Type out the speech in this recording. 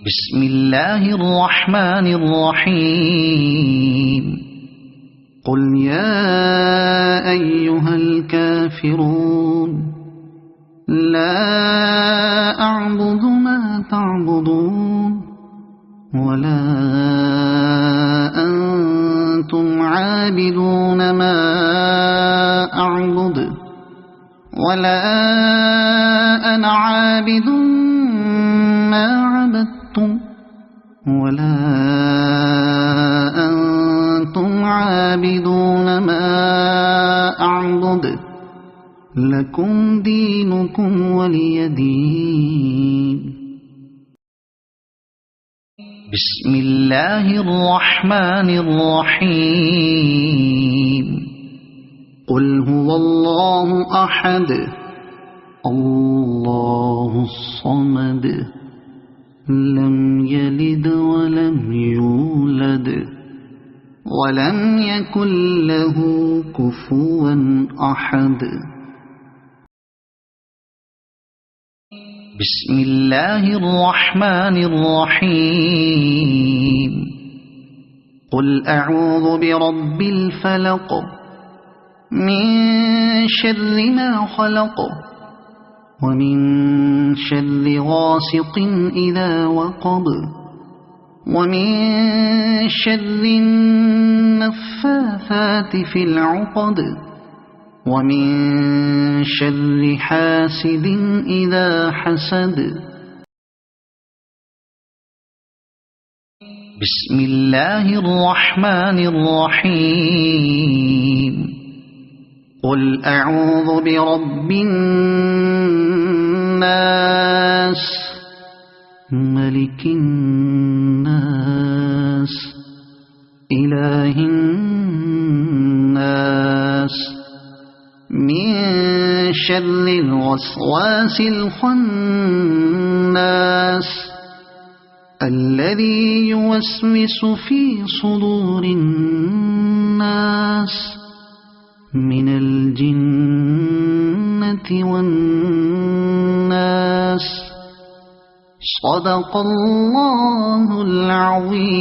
بسم الله الرحمن الرحيم قل يا أيها الكافرون لا أعبد ما تعبدون ولا أنتم عابدون ما أعبد ولا أنا عابد ما عبدتم ولا أنتم عابدون ما أعبد لكم دينكم ولي دين. بسم الله الرحمن الرحيم قل هو الله أحد الله الصمد لم يلد ولم يولد ولم يكن له كفوا أحد. بسم الله الرحمن الرحيم قل أعوذ برب الفلق من شر ما خلق ومن شر غاسق إذا وقب ومن شر النفاثات في العقد ومن شر حاسد إذا حسد. بسم الله الرحمن الرحيم قل أعوذ برب الناس ملك الناس إله الناس من شر الوسواس الخناس الذي يوسوس في صدور الناس من الجنة والناس. صدق الله العظيم.